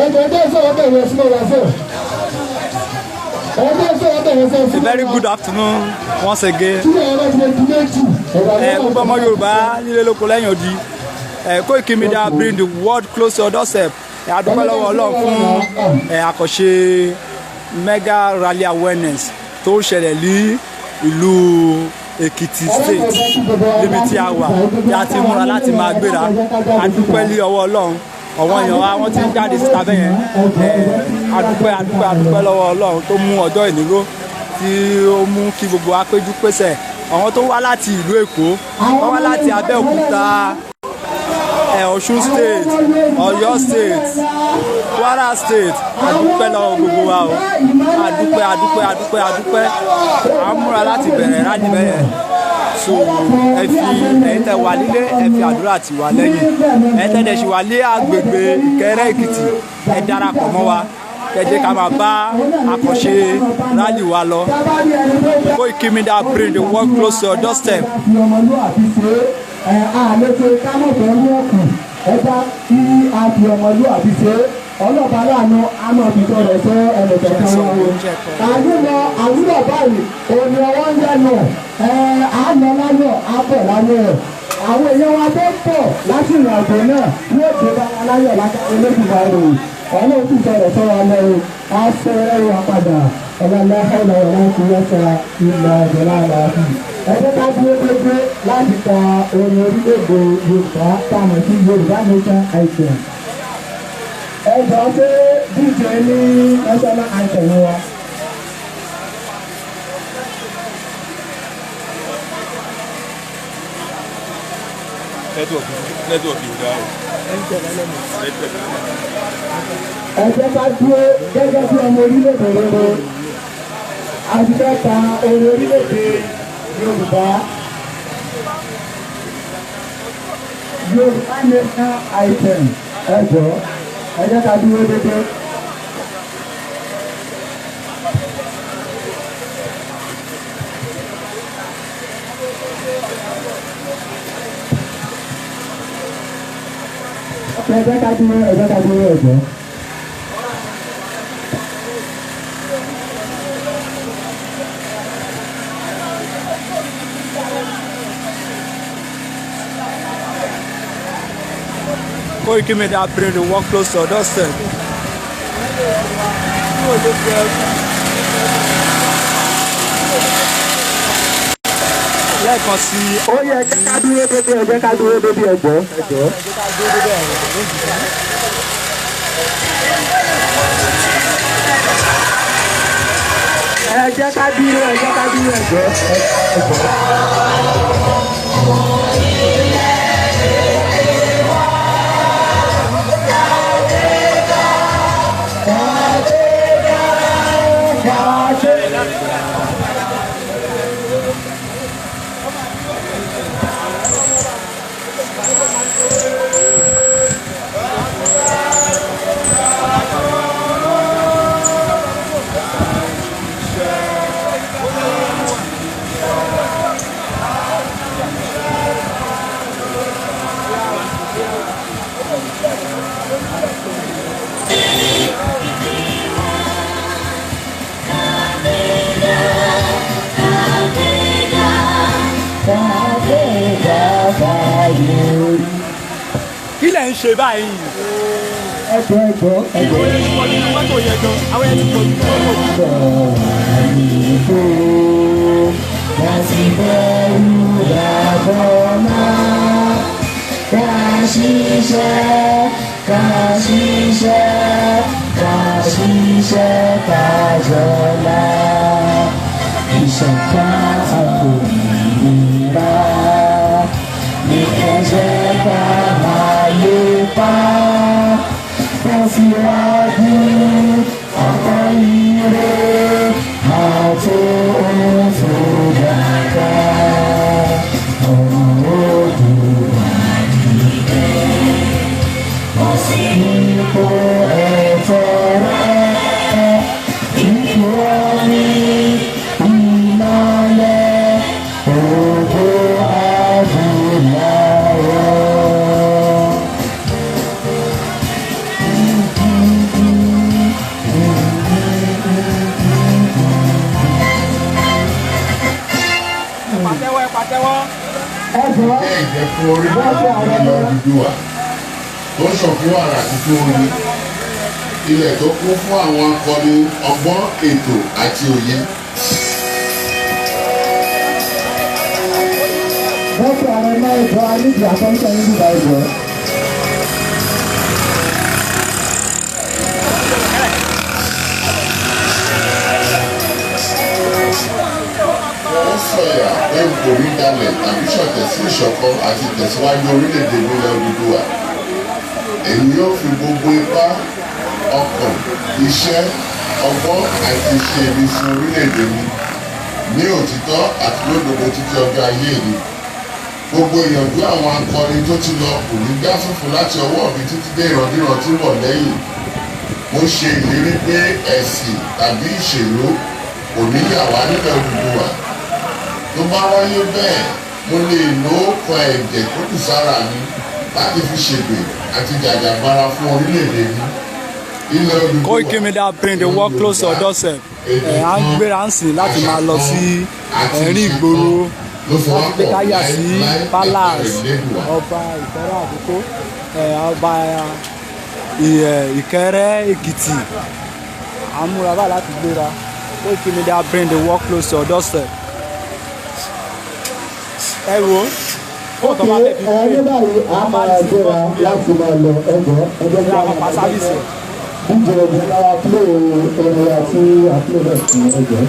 A very good afternoon once again. Gbogbo ọmọ Yorùbá nílé lóko lẹ́yìn odi. Koiki Media bring the world close to your doorstep. A dúpẹ́ lọ́wọ́ Ọlọ́run fún àkànṣe mega rally awareness tó ṣẹlẹ̀ ní ìlú Ekiti state níbi tí a wà tí a ti múra láti máa gbéra. A dúpẹ́ lé ọwọ́ Ọlọ́run. Àwọn èèyàn wa wọ́n ti ń jáde síta bẹ́ẹ̀ yẹn. A dúpẹ́ lọ́wọ́ Ọlọ́run tó mú ọjọ́ ìníró tí ó mú kí gbogbo wa péjú pésẹ̀. Àwọn tó wá láti ìlú Èkó, wọ́n wá láti Abẹ́òkúta, Ọ̀ṣun state, Ọ̀yọ́ state, Kwara state. A dúpẹ́ lọ́wọ́ gbogbo wa o. A dúpẹ́. A múra láti bẹ̀rẹ̀ rálì bẹ́ẹ̀. So ẹ fi ẹ̀yin tẹ́ wà nílé ẹ fi àdúrà tì wá lẹ́yìn. Ẹ tẹ́lẹ̀ ṣì wà lé agbègbè Ìkẹrẹ Èkìtì. Ẹ darapọ̀ mọ́ wa. Kẹ̀jẹ́ ká máa bá àkànṣe rálì wa lọ. Koiki Media bring the world close to your doorstep. Ọlọ́ba láàánú àmọ́ ìbíjọ́ rẹ̀ sọ ẹnìkọ̀ọ̀kan wọn o. Àyùlọ àwùlọ̀ báyìí òní ọwọ́ ń yẹnu àlọ́ láyọ̀ àbọ̀ láyọ̀. Àwọn èèyàn wa tó pọ̀ láti ìrìn àjò náà yóò dé bá wa láyọ̀ lákàtúntò lẹ́kùnbá rẹ̀. Ọlọ́run ti sọ̀rọ̀ sọ́ra lọ o. A fẹ́ ẹrù wa padà. Ọlọ́lá ọ̀nà ọ̀la ti wọ́sà ìlà ìjọba àlàáfíà. Ẹgbẹ́ ká dúró dédé láti ka orin orílẹ̀-èdè Yorùbá táwọn sí Yorùbá Nation Ikere. Ẹjọ́ pé díje ní national anthem wa. Nẹ́tíwọ̀kì ìdá o. Ẹjọ́ ká dúró gẹ́gẹ́ bí ọmọ orílẹ̀-èdè rere. A ti fẹ́ ka orin orílẹ̀-èdè Yorùbá. Yorùbá Nation Ikere. Ẹjọ́ ká dúró dédé. Ẹjọ́ ká dúró ẹjọ́. Koiki Media bring the world close to your doorstep. Lẹ́ẹ̀kan sí i. Ó yẹ ẹjẹ́ ká dúró dédé ẹjọ́. Ẹjẹ́ ká dúró Kí lẹ̀ ń ṣe báyìí? Ẹjọ́. Àwọn yẹn ti pọ̀ nínú mọ́tò yẹn gan. Àwọn yẹn ti pọ̀ nínú mọ́tò. jẹ́ ìjẹ́fún orílẹ̀-èdè ilẹ̀ Odùduwà tó sàn fún wàrà tuntun oyin, ilẹ̀ tó kún fún àwọn akọni ọgbọ́n, ètò àti òye. wọ́n fi àwọn ọmọ ìjọ alíjì àtọ́ńtẹ̀ ní bíbá ìjọ. Wọ́n sọ̀yà pé kò ní dalẹ̀ tàbí ṣọ̀tẹ̀ sí ìṣọ̀kan àti ìtẹ̀síwájú orílẹ̀-èdè ilẹ̀ Odùduwà. Èmi yóò fi gbogbo ipá, ọkàn, iṣẹ́, ọgbọ́n àti ìṣe mi fún orílẹ̀-èdè mi ní òtítọ́ àti lódodo títí ọjọ́ ayé mi. Gbogbo ìyànjú àwọn akọrin tó ti lọ kò ní dá fúnfun láti ọwọ́ mi títí dé ìrandíran tí ń bọ̀ lẹ́yìn. Mo ṣe ìlérí pé ẹ̀sìn tàbí ìṣèlú kò ní yà wá nílẹ̀ Odùduwà. Tó bá wáyé bẹ́ẹ̀, mo lè lo ọkàn ẹ̀jẹ̀ tó kù sára mi láti fi ṣègbè àti jàjàgbara fún orílẹ̀-èdè mi. Koiki Media bring the work close to doorstep. À ń gbéra ń sìn láti máa lọ sí ẹ̀rín ìgboro láti gbé káyà sí palace ọba Ìkẹrẹ àkókò ọba Ìkẹrẹ Ekiti. À ń múra báyìí láti gbéra. Koiki Media bring the work close to doorstep. Ẹ wo ní báyìí a máa gbéra láti máa lọ ẹgbẹ́ pa sáfìsì. díje ọdún lára pílò ẹ̀rọ àti àpilẹ̀ rẹ̀ fún ẹgbẹ́.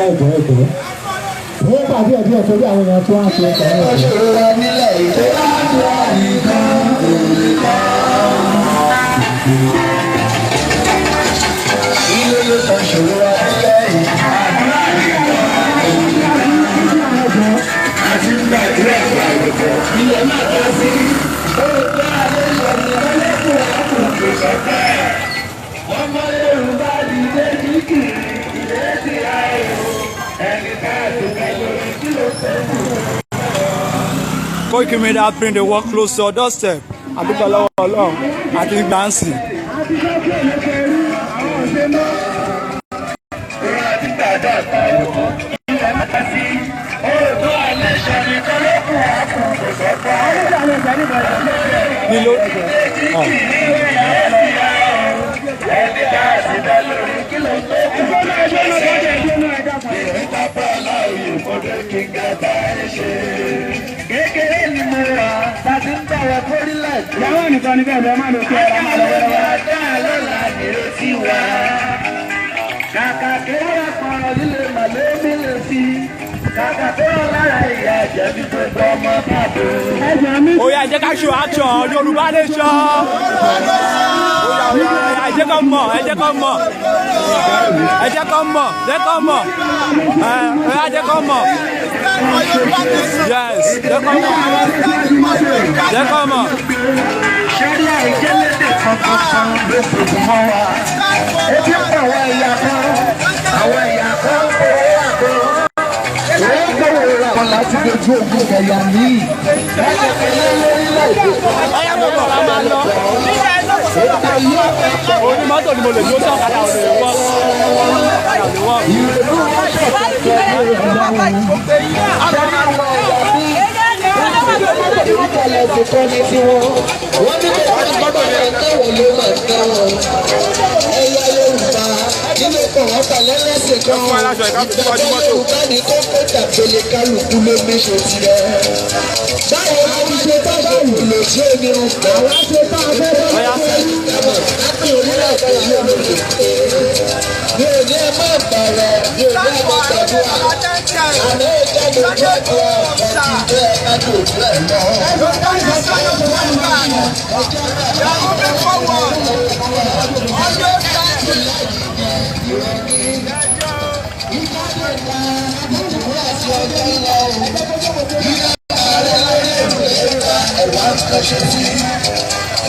ẹgbẹ́. Ní pàdé ẹ̀dí ẹ̀sọ́ bí àwọn èèyàn tó wá ṣe ẹ̀kọ́ náà. Òṣèré wa nílẹ̀ èdè láti wá nìkan òrìkà. Ilé ló sọ ṣòro wa nílẹ̀ ìka. Àti gbàdúrà gbàgbọ́. Ilé máa tọ́ sí. Olùkọ́ àlẹ́ ìṣọ̀nì ọlọ́kùnrin ọkùnrin sọ̀tẹ́. Ọmọ Yorùbá dìde kíkì ìdílé ti ayò. Koiki Media bring the work close to your doorstep. Àdúgbò lọ́wọ́ Ọlọ́run àti gbàǹsì. Nílò. Kékeré ni mo rà láti ń bẹ̀rẹ̀ fórílẹ̀. Ìyàwó nìkan ni bẹ́ẹ̀ máa lọ sí ọ̀rọ̀ máa lọ wẹ́rẹ́. Adá lọ́la nìrètí wa. Kàkà kéré àpọ̀rọ̀ líle màlẹ́bí lè fi. Kàkà tó rọ lára ìyá àjẹbí gbogbo ọmọ bàbá. Ó yá, ẹ jẹ́ ká show action Yorùbá nation. Ẹ jẹ́ kó mọ̀, ẹ jẹ́ kó mọ̀. Ẹ jẹ́ kó mọ̀, jẹ́ kó mọ̀. Ẹ jẹ́ kó mọ̀. Yes, jẹ́ kó mọ̀. Jẹ́ kó mọ̀. Ṣẹ́rí àìjẹ́lẹ́dẹ̀ kankan ló fòkùn mọ́ wa. Ebi ń pa àwọn ẹ̀yà kan, àwọn ẹ̀yà kan kò wá kan. Wọ́n gbọ́wọ́ ra wọn láti dojú ogun ẹ̀yà míì. Láti kẹ́lẹ́ lórílẹ̀-èdè. Ọ̀yá mo bọ̀, a máa lọ. Oní mọ́tò ni mo lè dúró sọ́kadà ò lè wọ́. Ìrúkọ̀lẹ̀ ti kọ́ ní tiwọn. Wọ́n ní kí wọ́n gbọ́dọ̀ máa tẹ̀wọ̀n ló máa tẹ̀wọ̀n. Ẹ̀yà Yorùbá nínú kọ̀wọ́ kalẹ̀ lẹ́sẹ̀ kan. Ìgbàgbọ́ Yorùbá ní kókó tàbílẹ̀ kálukú ló ní ṣe tirẹ̀. Báwo ni wọ́n ṣe bá báwo lò tí ó ní o? Àwọn ṣe bá abẹ́ bá wọ́n ìdámọ̀ láti orílẹ̀-èdè yìí ló lè pé. Mi ò ní ẹ má bàrẹ̀, mi ò ní ẹ má gbàdúrà. Àná ìjáde jẹ́ ọ̀ọ́ ọ̀dùnjẹ́ ẹ̀dùn òjúlẹ̀ lọ.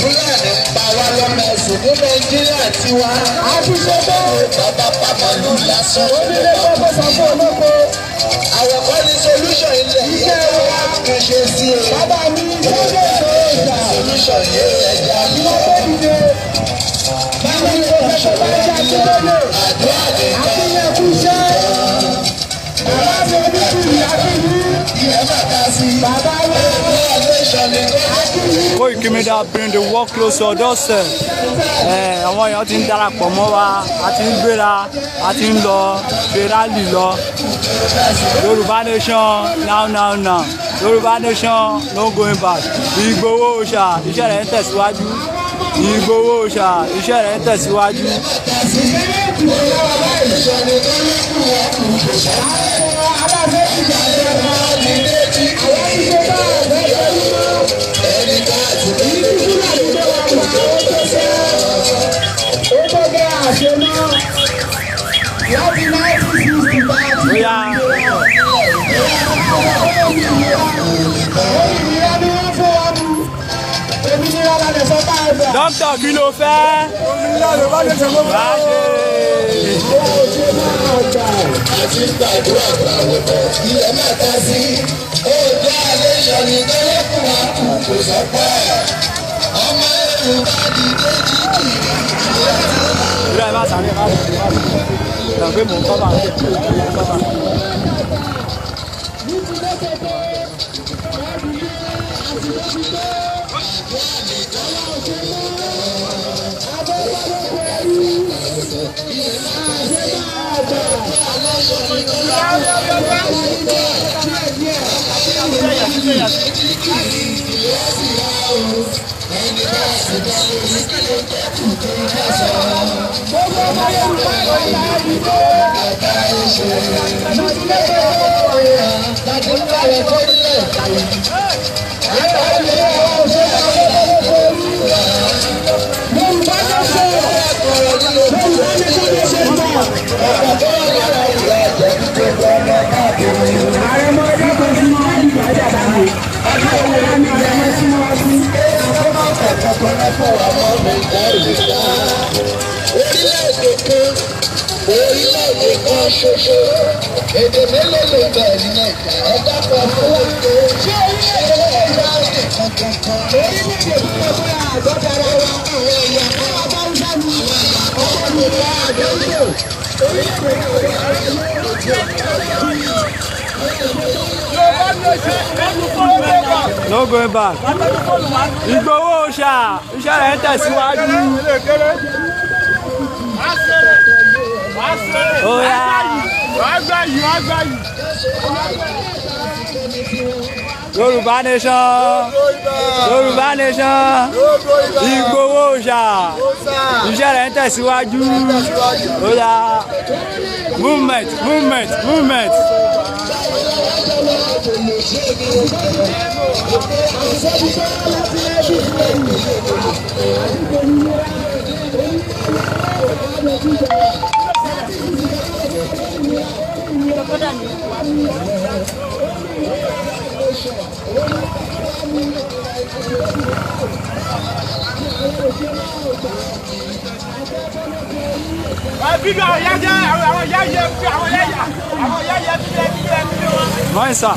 Fúlàní ń pa wá lọ́nà ẹ̀sìn ní Nàìjíríà tiwa. A ti ṣe bẹ́ẹ̀. Bàbá pàmòlù lásán. Onílé kọ́kọ́ sọ fún olóko. Àwọn kan ní solution ilẹ̀ iṣẹ́ wa kò ṣe sí o. Bàbá mi ṣe lè sọ ìjà. Solution yẹn ẹja lọ. Báwo ni o fẹ́ sọ bá ẹja tó lóye? Àdúrà lè gbà. Àfihàn iṣẹ́. Bàbá mi oníkùnrin àfihàn. Ìyẹn bàtà sí. Bàbá wa. Koiki Media bring the work close to our doorstep. Àwọn èèyàn ti ń darapọ̀ mọ́ wa, a ti ń gbéra, a ti ń lọ, ṣe rálì lọ. Yorùbá nation now. Yorùbá nation no going back. Ìgbòho Òòṣà iṣẹ́ rẹ̀ ń tẹ̀síwájú. Ìgbòho Òòṣà iṣẹ́ rẹ̀ ń tẹ̀síwájú. Dókítà kí ló fẹ́? Òmìnira ló bá lè ṣòro bá ṣe. Àti gbàdúrà gbàwé bọ̀ ilẹ̀ máa ta sí. Òde àlẹ́ ìṣọ̀nì tẹ́lẹ̀ fún wa kò sọ pé ọmọ Yorùbá dìde jíjì. Ìrọ̀ ẹ̀ bá sàrí ẹ̀ bá sàrí. Ìgbàgbé mò ń kọ́ bá ń tẹ̀. Orílẹ̀-èdè kan ṣoṣo, èdè mélòó ló bẹ̀ ní Nàìjíríà? Ẹ dákọ̀ fún wa. Ṣé orílẹ̀-èdè ẹ̀dá ọ̀sẹ̀ kankan? Orílẹ̀-èdè tó lọ bóyá àgọ́dára wa àwọn èèyàn kan abáwúsá ní ọkọ̀ Yorùbá àjọyọ̀. Orílẹ̀-èdè No going back. Ìgbòho Òòṣà iṣẹ́ rẹ̀ ń tẹ̀síwájú. Oya. Yorùbá nation. Yorùbá nation. Ìgbòho Òòṣà iṣẹ́ rẹ̀ ń tẹ̀síwájú. Oya. Movement. Vai, só.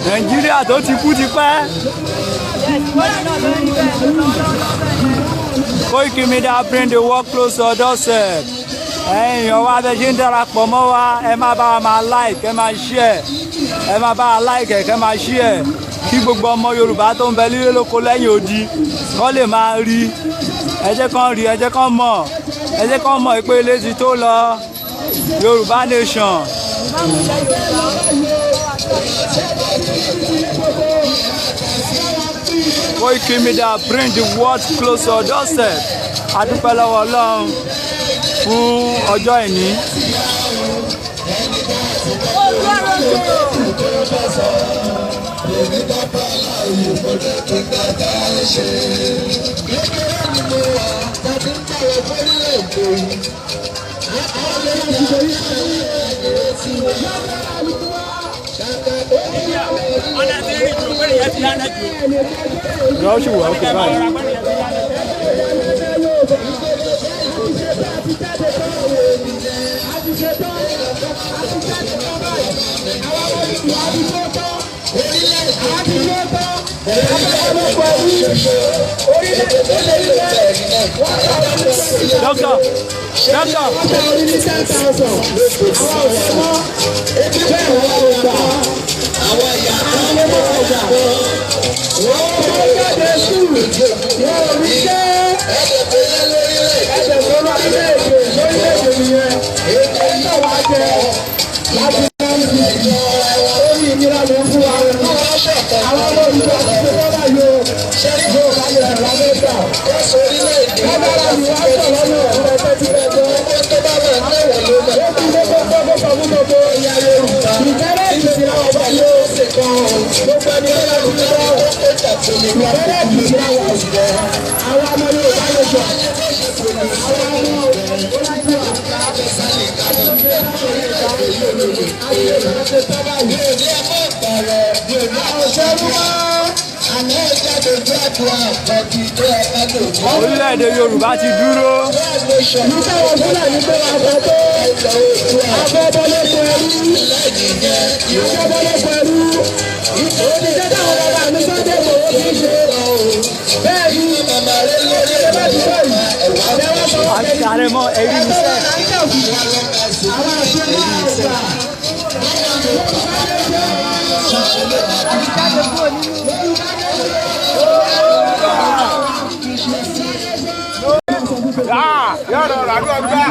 Nàìjíríà tó ti kú ti pẹ́. Koiki Media bring the work close to our doorstep. Èèyàn wa bẹ ṣe ń darapọ̀ mọ́ wa, ẹ má bá wa máa like, ẹ máa share, ẹ má bá wa like, ẹ máa share, kí gbogbo ọmọ Yorùbá tó ń bẹ lílé lóko lẹ́yìn odi kọ́ lè máa rí. Ẹ jẹ́ kán rí, ẹ jẹ́ kán mọ̀, ẹ jẹ́ kán mọ̀ pé ilé ti tó lọ. Yorùbá nation. Koiki Media bring the world close to our doorstep. A dúpẹ́ lọ́wọ́ Ọlọ́run fún ọjọ́ ìní. Yọ̀ọ́sù wọ̀ ọ́kẹ́ báyìí. Doctor. Orílẹ̀-èdè Yorùbá ti dúró. Àrẹ̀mọ ẹ̀rí mi sẹ́. Yọ̀rọ̀ ràdúrà gbà.